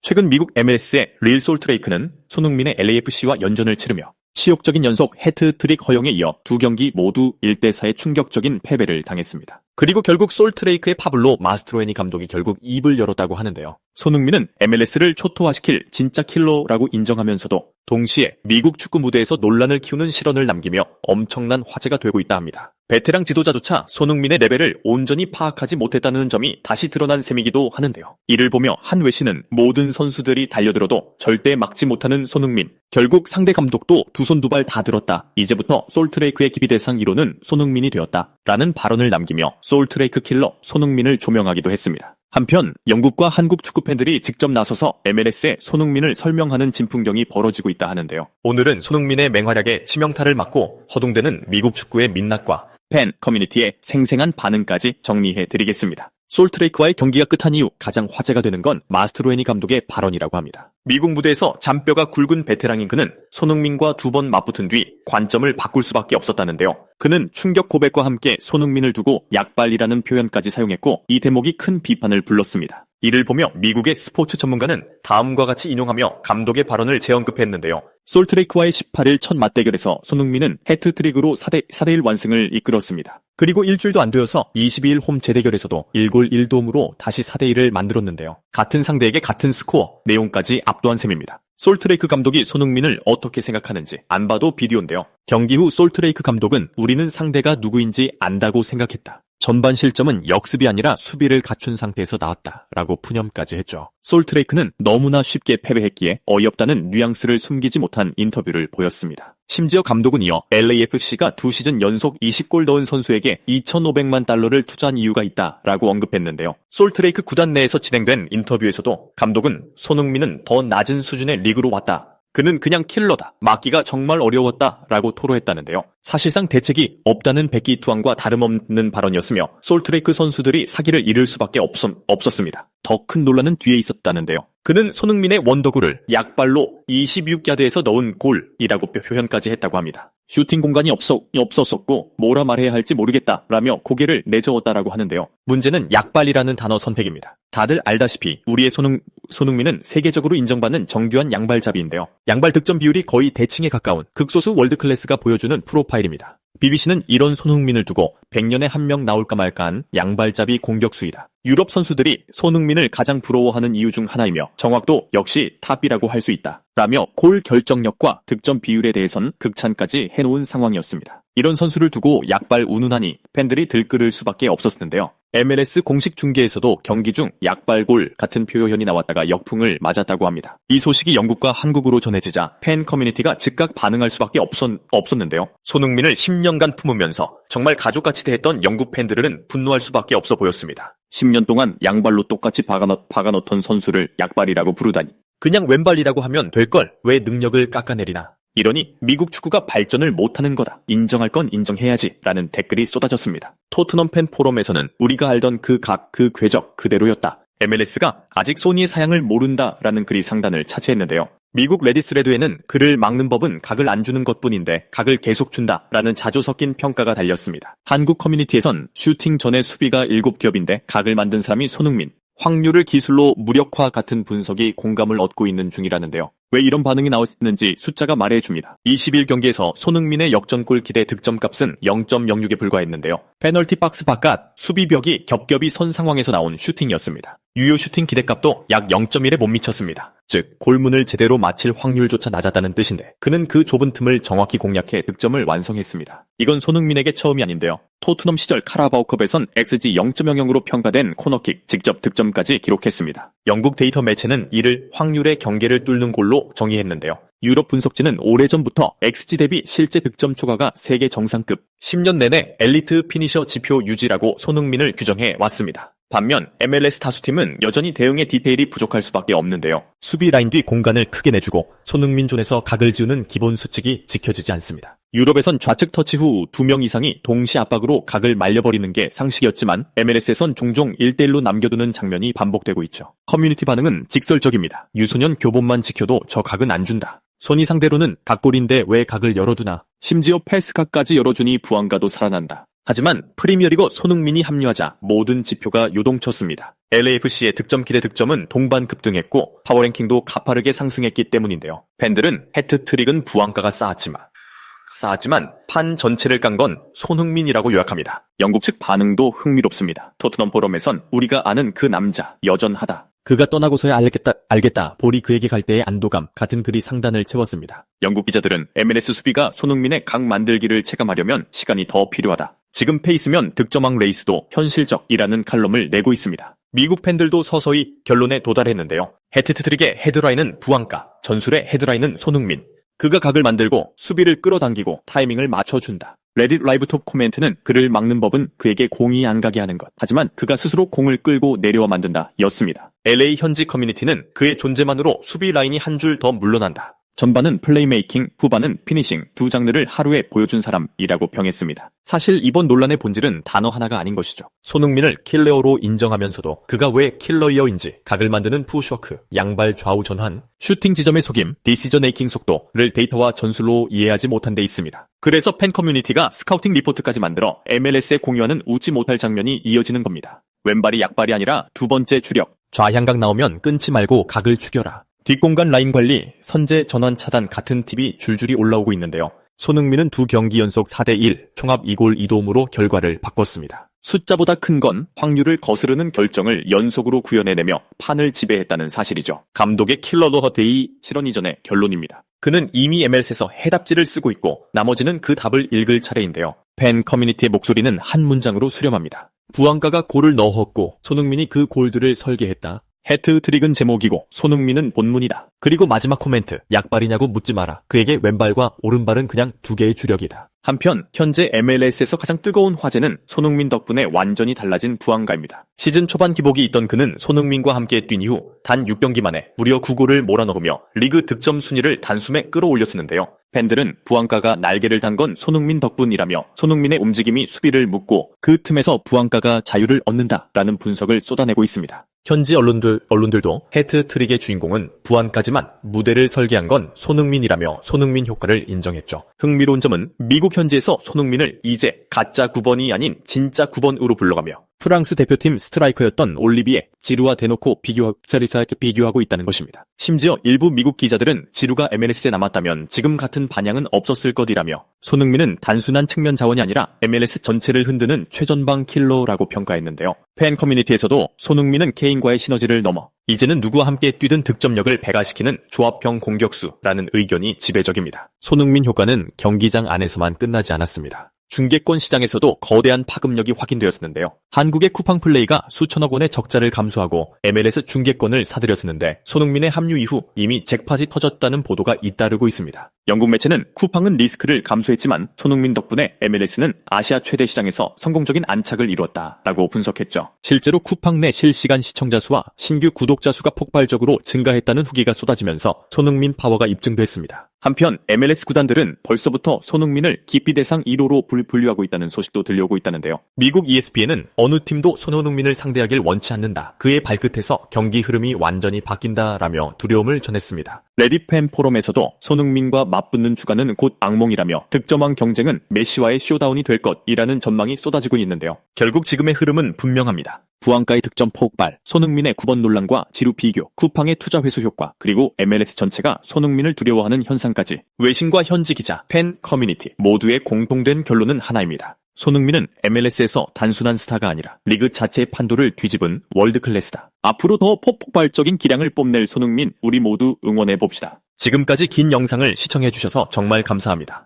최근 미국 MLS의 릴 솔트레이크는 손흥민의 LAFC와 연전을 치르며 치욕적인 연속 해트트릭 허용에 이어 두 경기 모두 1대4의 충격적인 패배를 당했습니다. 그리고 결국 솔트레이크의 파블로 마스트로에니 감독이 결국 입을 열었다고 하는데요. 손흥민은 MLS를 초토화시킬 진짜 킬러라고 인정하면서도 동시에 미국 축구 무대에서 논란을 키우는 실언을 남기며 엄청난 화제가 되고 있다 합니다. 베테랑 지도자조차 손흥민의 레벨을 온전히 파악하지 못했다는 점이 다시 드러난 셈이기도 하는데요. 이를 보며 한 외신은 모든 선수들이 달려들어도 절대 막지 못하는 손흥민, 결국 상대 감독도 두 손 두 발 다 들었다. 이제부터 솔트레이크의 기비 대상 1호는 손흥민이 되었다. 라는 발언을 남기며 솔트레이크 킬러 손흥민을 조명하기도 했습니다. 한편 영국과 한국 축구 팬들이 직접 나서서 MLS의 손흥민을 설명하는 진풍경이 벌어지고 있다 하는데요. 오늘은 손흥민의 맹활약에 치명타를 맞고 허둥대는 미국 축구의 민낯과 팬 커뮤니티의 생생한 반응까지 정리해드리겠습니다. 솔트레이크와의 경기가 끝한 이후 가장 화제가 되는 건 마스트로에니 감독의 발언이라고 합니다. 미국 무대에서 잔뼈가 굵은 베테랑인 그는 손흥민과 두 번 맞붙은 뒤 관점을 바꿀 수밖에 없었다는데요. 그는 충격 고백과 함께 손흥민을 두고 약발이라는 표현까지 사용했고 이 대목이 큰 비판을 불렀습니다. 이를 보며 미국의 스포츠 전문가는 다음과 같이 인용하며 감독의 발언을 재언급했는데요. 솔트레이크와의 18일 첫 맞대결에서 손흥민은 해트트릭으로 4대1 완승을 이끌었습니다. 그리고 일주일도 안 되어서 22일 홈 재대결에서도 1골 1도움으로 다시 4대1을 만들었는데요. 같은 상대에게 같은 스코어, 내용까지 압도한 셈입니다. 솔트레이크 감독이 손흥민을 어떻게 생각하는지 안 봐도 비디오인데요. 경기 후 솔트레이크 감독은 우리는 상대가 누구인지 안다고 생각했다. 전반 실점은 역습이 아니라 수비를 갖춘 상태에서 나왔다 라고 푸념까지 했죠. 솔트레이크는 너무나 쉽게 패배했기에 어이없다는 뉘앙스를 숨기지 못한 인터뷰를 보였습니다. 심지어 감독은 이어 LAFC가 2시즌 연속 20골 넣은 선수에게 2,500만 달러를 투자한 이유가 있다 라고 언급했는데요. 솔트레이크 구단 내에서 진행된 인터뷰에서도 감독은 손흥민은 더 낮은 수준의 리그로 왔다. 그는 그냥 킬러다. 막기가 정말 어려웠다. 라고 토로했다는데요. 사실상 대책이 없다는 백기투항과 다름없는 발언이었으며 솔트레이크 선수들이 사기를 잃을 수밖에 없었습니다. 더 큰 논란은 뒤에 있었다는데요. 그는 손흥민의 원더골을 약발로 26야드에서 넣은 골이라고 표현까지 했다고 합니다. 슈팅 공간이 없었었고 뭐라 말해야 할지 모르겠다 라며 고개를 내저었다라고 하는데요. 문제는 약발이라는 단어 선택입니다. 다들 알다시피 우리의 손흥민은 세계적으로 인정받는 정교한 양발잡이인데요. 양발 득점 비율이 거의 대칭에 가까운 극소수 월드클래스가 보여주는 프로파일입니다. BBC는 이런 손흥민을 두고 100년에 한 명 나올까 말까한 양발잡이 공격수이다. 유럽 선수들이 손흥민을 가장 부러워하는 이유 중 하나이며 정확도 역시 탑이라고 할 수 있다. 라며 골 결정력과 득점 비율에 대해선 극찬까지 해놓은 상황이었습니다. 이런 선수를 두고 약발 운운하니 팬들이 들끓을 수밖에 없었는데요. MLS 공식 중계에서도 경기 중 약발골 같은 표현이 나왔다가 역풍을 맞았다고 합니다. 이 소식이 영국과 한국으로 전해지자 팬 커뮤니티가 즉각 반응할 수밖에 없었는데요. 손흥민을 10년간 품으면서 정말 가족같이 대했던 영국 팬들은 분노할 수밖에 없어 보였습니다. 10년 동안 양발로 똑같이 박아놓던 선수를 약발이라고 부르다니. 그냥 왼발이라고 하면 될걸 왜 능력을 깎아내리나. 이러니 미국 축구가 발전을 못하는 거다. 인정할 건 인정해야지 라는 댓글이 쏟아졌습니다. 토트넘 팬 포럼에서는 우리가 알던 그 각, 그 궤적 그대로였다. MLS가 아직 소니의 사양을 모른다라는 글이 상단을 차지했는데요. 미국 레디스레드에는 그를 막는 법은 각을 안 주는 것뿐인데 각을 계속 준다라는 자주 섞인 평가가 달렸습니다. 한국 커뮤니티에선 슈팅 전에 수비가 7겹인데 각을 만든 사람이 손흥민. 확률을 기술로 무력화 같은 분석이 공감을 얻고 있는 중이라는데요. 왜 이런 반응이 나왔는지 숫자가 말해줍니다. 21경기에서 손흥민의 역전골 기대 득점값은 0.06에 불과했는데요. 페널티 박스 바깥 수비벽이 겹겹이 선 상황에서 나온 슈팅이었습니다. 유효 슈팅 기대값도 약 0.1에 못 미쳤습니다. 즉 골문을 제대로 맞힐 확률조차 낮았다는 뜻인데 그는 그 좁은 틈을 정확히 공략해 득점을 완성했습니다. 이건 손흥민에게 처음이 아닌데요. 토트넘 시절 카라바오컵에선 XG 0.00으로 평가된 코너킥 직접 득점까지 기록했습니다. 영국 데이터 매체는 이를 확률의 경계를 뚫는 골로 정의했는데요. 유럽 분석지는 오래전부터 XG 대비 실제 득점 초과가 세계 정상급, 10년 내내 엘리트 피니셔 지표 유지라고 손흥민을 규정해 왔습니다. 반면 MLS 다수팀은 여전히 대응의 디테일이 부족할 수밖에 없는데요. 수비 라인 뒤 공간을 크게 내주고 손흥민 존에서 각을 지우는 기본 수칙이 지켜지지 않습니다. 유럽에선 좌측 터치 후 2명 이상이 동시 압박으로 각을 말려버리는 게 상식이었지만 MLS에선 종종 1대1로 남겨두는 장면이 반복되고 있죠. 커뮤니티 반응은 직설적입니다. 유소년 교본만 지켜도 저 각은 안 준다. 손이 상대로는 각골인데 왜 각을 열어두나. 심지어 패스각까지 열어주니 부안가도 살아난다. 하지만 프리미어리그 손흥민이 합류하자 모든 지표가 요동쳤습니다. LAFC의 득점 기대 득점은 동반 급등했고 파워랭킹도 가파르게 상승했기 때문인데요. 팬들은 해트트릭은 부안가가 쌓았지만 판 전체를 깐 건 손흥민이라고 요약합니다. 영국 측 반응도 흥미롭습니다. 토트넘 포럼에선 우리가 아는 그 남자 여전하다. 그가 떠나고서야 알겠다. 볼이 그에게 갈 때의 안도감 같은 글이 상단을 채웠습니다. 영국 기자들은 MLS 수비가 손흥민의 각 만들기를 체감하려면 시간이 더 필요하다. 지금 페이스면 득점왕 레이스도 현실적이라는 칼럼을 내고 있습니다. 미국 팬들도 서서히 결론에 도달했는데요. 해트트릭의 헤드라인은 부안가, 전술의 헤드라인은 손흥민. 그가 각을 만들고 수비를 끌어당기고 타이밍을 맞춰준다. 레딧 라이브톱 코멘트는 그를 막는 법은 그에게 공이 안 가게 하는 것. 하지만 그가 스스로 공을 끌고 내려와 만든다 였습니다. LA 현지 커뮤니티는 그의 존재만으로 수비 라인이 한 줄 더 물러난다. 전반은 플레이메이킹, 후반은 피니싱 두 장르를 하루에 보여준 사람이라고 평했습니다. 사실 이번 논란의 본질은 단어 하나가 아닌 것이죠. 손흥민을 킬러로 인정하면서도 그가 왜 킬러이어인지 각을 만드는 푸시워크, 양발 좌우 전환, 슈팅 지점의 속임, 디시전 메이킹 속도를 데이터와 전술로 이해하지 못한 데 있습니다. 그래서 팬 커뮤니티가 스카우팅 리포트까지 만들어 MLS에 공유하는 웃지 못할 장면이 이어지는 겁니다. 왼발이 약발이 아니라 두 번째 주력, 좌향각 나오면 끊지 말고 각을 죽여라. 뒷공간 라인 관리, 선제 전환 차단 같은 팁이 줄줄이 올라오고 있는데요. 손흥민은 두 경기 연속 4대1 총합 2골 2도움으로 결과를 바꿨습니다. 숫자보다 큰 건 확률을 거스르는 결정을 연속으로 구현해내며 판을 지배했다는 사실이죠. 감독의 킬러 데이 실현 이전의 결론입니다. 그는 이미 MLS에서 해답지를 쓰고 있고 나머지는 그 답을 읽을 차례인데요. 팬 커뮤니티의 목소리는 한 문장으로 수렴합니다. 부안가가 골을 넣었고 손흥민이 그 골들을 설계했다. 해트트릭은 제목이고 손흥민은 본문이다. 그리고 마지막 코멘트, 약발이냐고 묻지 마라. 그에게 왼발과 오른발은 그냥 두 개의 주력이다. 한편 현재 MLS에서 가장 뜨거운 화제는 손흥민 덕분에 완전히 달라진 부안가입니다. 시즌 초반 기복이 있던 그는 손흥민과 함께 뛴 이후 단 6경기 만에 무려 9골을 몰아넣으며 리그 득점 순위를 단숨에 끌어올렸는데요. 팬들은 부안가가 날개를 단 건 손흥민 덕분이라며 손흥민의 움직임이 수비를 묶고 그 틈에서 부안가가 자유를 얻는다라는 분석을 쏟아내고 있습니다. 현지 언론들도 해트트릭의 주인공은 부안까지만 무대를 설계한 건 손흥민이라며 손흥민 효과를 인정했죠. 흥미로운 점은 미국 현지에서 손흥민을 이제 가짜 9번이 아닌 진짜 9번으로 불러가며 프랑스 대표팀 스트라이커였던 올리비에 지루와 대놓고 비교하고 있다는 것입니다. 심지어 일부 미국 기자들은 지루가 MLS에 남았다면 지금 같은 반향은 없었을 것이라며 손흥민은 단순한 측면 자원이 아니라 MLS 전체를 흔드는 최전방 킬러라고 평가했는데요. 팬 커뮤니티에서도 손흥민은 케인과의 시너지를 넘어 이제는 누구와 함께 뛰든 득점력을 배가시키는 조합형 공격수라는 의견이 지배적입니다. 손흥민 효과는 경기장 안에서만 끝나지 않았습니다. 중계권 시장에서도 거대한 파급력이 확인되었었는데요. 한국의 쿠팡 플레이가 수천억 원의 적자를 감수하고 MLS 중계권을 사들였었는데 손흥민의 합류 이후 이미 잭팟이 터졌다는 보도가 잇따르고 있습니다. 영국 매체는 쿠팡은 리스크를 감수했지만 손흥민 덕분에 MLS는 아시아 최대 시장에서 성공적인 안착을 이루었다라고 분석했죠. 실제로 쿠팡 내 실시간 시청자 수와 신규 구독자 수가 폭발적으로 증가했다는 후기가 쏟아지면서 손흥민 파워가 입증됐습니다. 한편 MLS 구단들은 벌써부터 손흥민을 기피 대상 1호로 분류하고 있다는 소식도 들려오고 있다는데요. 미국 ESPN은 어느 팀도 손흥민을 상대하길 원치 않는다. 그의 발끝에서 경기 흐름이 완전히 바뀐다라며 두려움을 전했습니다. 레딧 팬 포럼에서도 손흥민과 맞붙는 주간은 곧 악몽이라며 득점왕 경쟁은 메시와의 쇼다운이 될 것이라는 전망이 쏟아지고 있는데요. 결국 지금의 흐름은 분명합니다. 부안가의 득점 폭발, 손흥민의 9번 논란과 지루 비교, 쿠팡의 투자 회수 효과, 그리고 MLS 전체가 손흥민을 두려워하는 현상까지 외신과 현지 기자, 팬 커뮤니티 모두의 공통된 결론은 하나입니다. 손흥민은 MLS에서 단순한 스타가 아니라 리그 자체의 판도를 뒤집은 월드클래스다. 앞으로 더 폭발적인 기량을 뽐낼 손흥민, 우리 모두 응원해봅시다. 지금까지 긴 영상을 시청해주셔서 정말 감사합니다.